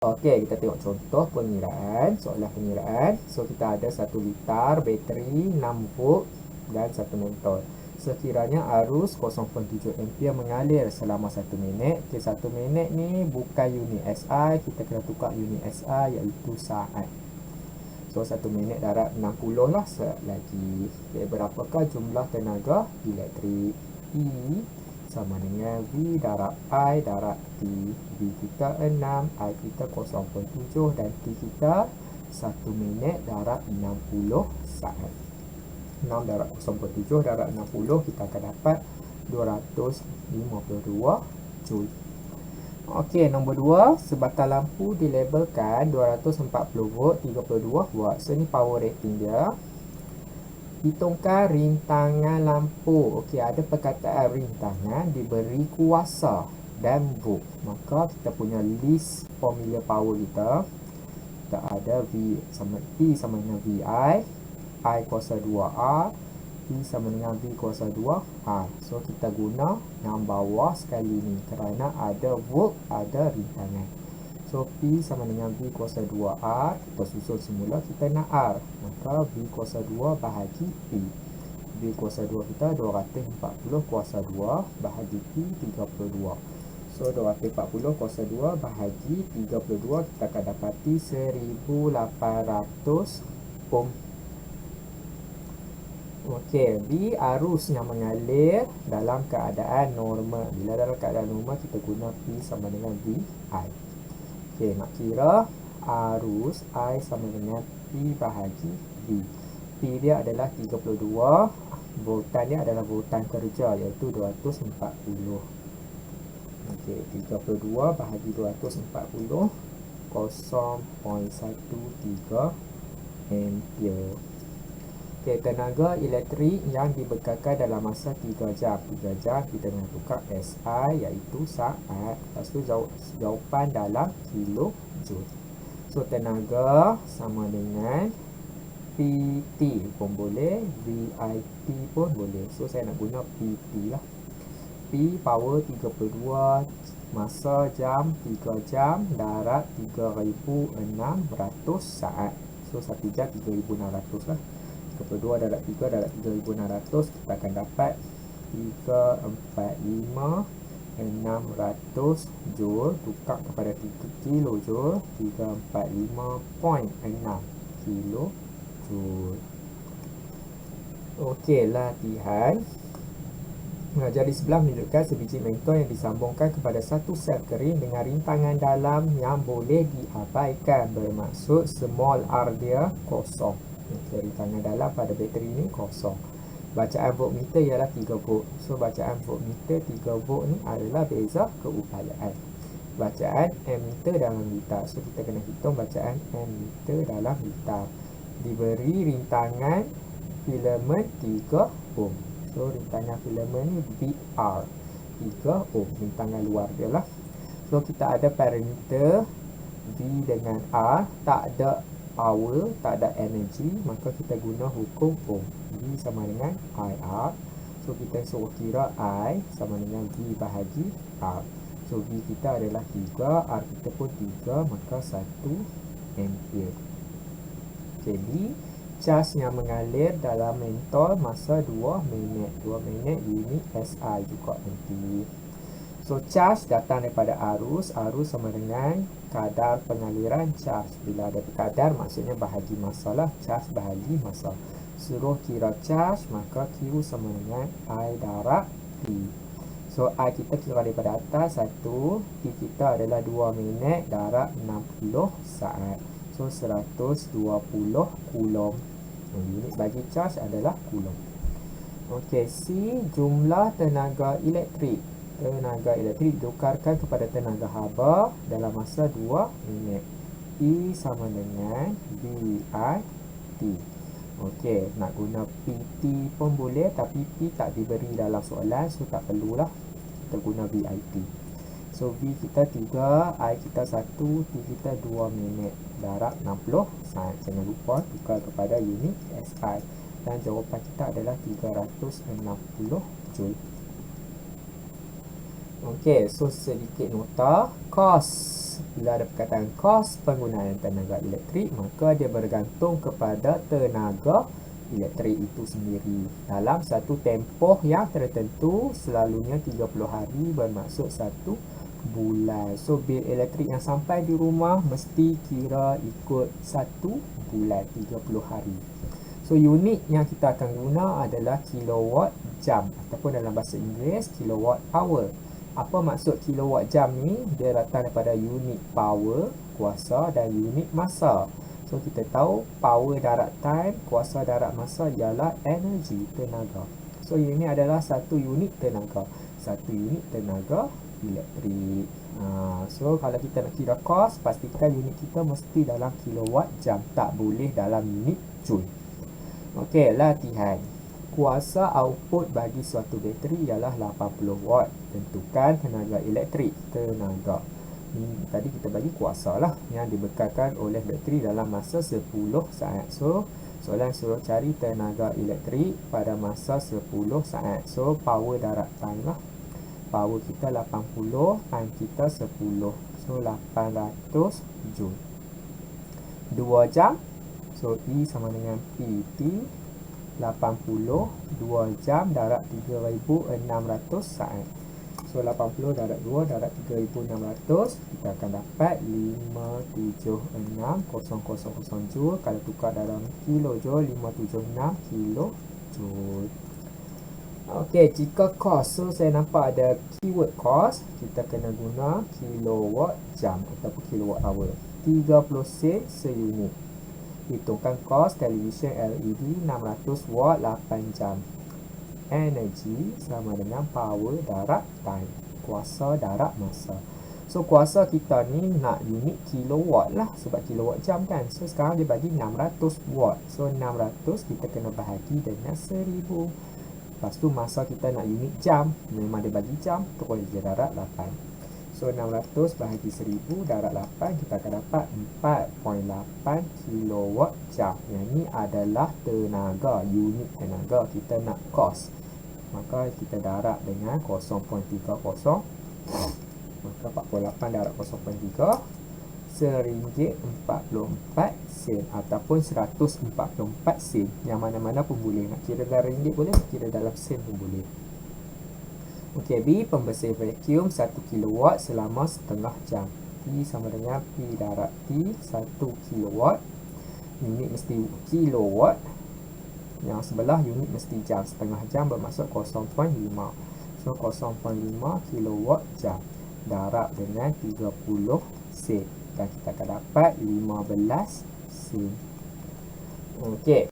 Okey, kita tengok contoh pengiraan, soalan pengiraan. So, kita ada 1 litar bateri 6 volt dan 1 mentol. Sekiranya arus 0.7 ampere mengalir selama 1 minit. Okey, 1 minit ni bukan unit SI, kita kena tukar unit SI iaitu saat. So, 1 minit darab 60 lah lagi. Okay, berapakah jumlah tenaga elektrik? E sama dengan V darab I darab T. V kita 6, I kita 0.7 dan T kita 1 minit darab 60 saat. 6 darab 0.7 darab 60 kita akan dapat 252 Joule. Okey, nombor 2, sebatang lampu dilabelkan 240 volt 32 watt. So, ni power rating dia. Hitungkan rintangan lampu. Okey, ada perkataan rintangan diberi kuasa dan volt. Maka kita punya list formula power kita. Kita ada V sama P sama dengan VI, I kuasa 2R, P sama dengan V kuasa 2R. So, kita guna yang bawah sekali ni kerana ada volt, ada rintangan. So, P sama dengan V kuasa 2R. Kita susun semula, kita nak R. Maka V kuasa 2 bahagi P. V kuasa 2 kita 240 kuasa 2 bahagi P 32. So, 240 kuasa 2 bahagi 32, kita akan dapati 1800 ohm. Okey, V arus yang mengalir dalam keadaan normal. Bila dalam keadaan normal, kita guna P sama dengan VI. Okey, nak kira arus I sama dengan P bahagi V. P dia adalah 32, voltan dia adalah voltan kerja iaitu 240. Okey, 32 bahagi 240, 0.13 ampere. Okey, tenaga elektrik yang dibekalkan dalam masa 3 jam. 3 jam kita nak tukar SI iaitu saat. Lepas tu jawapan dalam kilojoule. So, tenaga sama dengan PT pun boleh, VIT pun boleh. So, saya nak guna PT lah. P power 32, masa jam 3 jam darab 3600 saat. So, 1 jam 3600 lah. 32 darab 3 darab 3600, kita akan dapat 345,600 Joule. Tukar kepada 3 kilojoule, 345.6 kilojoule. Okey, latihan. Jari sebelah menunjukkan sebiji mentol yang disambungkan kepada satu sel kering dengan rintangan dalam yang boleh diabaikan. Bermaksud small r dia kosong. Okay, rintangan dalam pada bateri ni kosong. Bacaan voltmeter ialah 3 volt. So, bacaan voltmeter 3 volt ni adalah beza keupayaan. Bacaan ammeter dalam litar. So, kita kena hitung bacaan ammeter dalam litar. Diberi rintangan filament 3 ohm. So, rintangan filament ni VR 3 ohm. Rintangan luar dia lah. So, kita ada parameter V dengan R. Tak ada power, tak ada energi, maka kita guna hukum ohm. V sama dengan IR. So, kita suruh kira I sama dengan V bahagi R. So, V kita adalah 3, R kita pun 3, maka 1 ampere. Jadi, cas yang mengalir dalam mentol masa 2 minit. 2 minit unit SI juga nanti. So, charge datang daripada arus. Arus sama dengan kadar pengaliran charge. Bila ada kadar, maksudnya bahagi masa lah. Charge bahagi masa. Suruh kira charge, maka Q sama dengan I darab T. So, I kita kira daripada atas 1. T kita adalah 2 minit darab 60 saat. So, 120 coulomb. Unit bagi charge adalah coulomb. Okey, C, jumlah tenaga elektrik. Tenaga elektrik ditukarkan kepada tenaga haba dalam masa 2 minit. E sama dengan VIT. Okey, nak guna PT pun boleh, tapi P tak diberi dalam soalan, so tak perlulah. Kita guna VIT. So, V kita 3, I kita 1, T kita 2 minit darab 60 saat. Jangan lupa tukar kepada unit SI. Dan jawapan kita adalah 360 Joule. Okey, so sedikit nota. Cos bila ada perkataan kos penggunaan tenaga elektrik, maka dia bergantung kepada tenaga elektrik itu sendiri. Dalam satu tempoh yang tertentu, selalunya 30 hari bermaksud 1 bulan. So, bil elektrik yang sampai di rumah mesti kira ikut 1 bulan, 30 hari. So, unit yang kita akan guna adalah kilowatt jam ataupun dalam bahasa Inggeris kilowatt hour. Apa maksud kilowatt jam ni? Dia datang daripada unit power, kuasa dan unit masa. So, kita tahu power darab time, kuasa darab masa ialah energi, tenaga. So, ini adalah satu unit tenaga. Satu unit tenaga elektrik. So, kalau kita nak kira kos, pastikan unit kita mesti dalam kilowatt jam. Tak boleh dalam unit joule. Okey, latihan. Kuasa output bagi suatu bateri ialah 80 watt. Tentukan tenaga elektrik. Tenaga. Tadi kita bagi kuasa lah yang dibekalkan oleh bateri dalam masa 10 saat. So, soalan suruh cari tenaga elektrik pada masa 10 saat. So, power darab time lah. Power kita 80, time kita 10. So, 800 joule. 2 jam. So, E sama dengan PT 80, 2 jam darab 3.600 saat. So, 80 darab 2 darab 3.600, kita akan dapat 576,000 joule. Kalau tukar dalam kilojoule, 576 kilojoule. Okey, jika kos, so saya nampak ada keyword kos, kita kena guna kilowatt jam ataupun kilowatt hour. 30 sen seunit. Hitungkan kos televisyen LED 600 watt 8 jam. Energi sama dengan power darab time, kuasa darab masa. So, kuasa kita ni nak unit kilowatt lah, sebab kilowatt jam kan. So, sekarang dia bagi 600 watt. So, 600 kita kena bahagi dengan 1000. Lepas tu masa kita nak unit jam, memang dia bagi jam, terus dia darab 8. So, 600 bahagi 1000 darab 8, kita akan dapat 4.8 kilowatt jam. Yang ni adalah tenaga, unit tenaga. Kita nak kos, maka kita darab dengan 0.30. Maka 48 darab 0.3, RM1.44 ataupun 144 sen. Yang mana-mana pun boleh. Nak kira dalam ringgit boleh, nak kira dalam sen pun boleh. Okey, B, pembersih vacuum 1 kilowatt selama setengah jam. P sama dengan P darab T 1 kilowatt. Unit mesti kilowatt. Yang sebelah unit mesti jam. Setengah jam bermaksud 0.5. So, 0.5 kilowatt jam. Darab dengan 30 sen. Dan kita akan dapat 15 sen. Okey.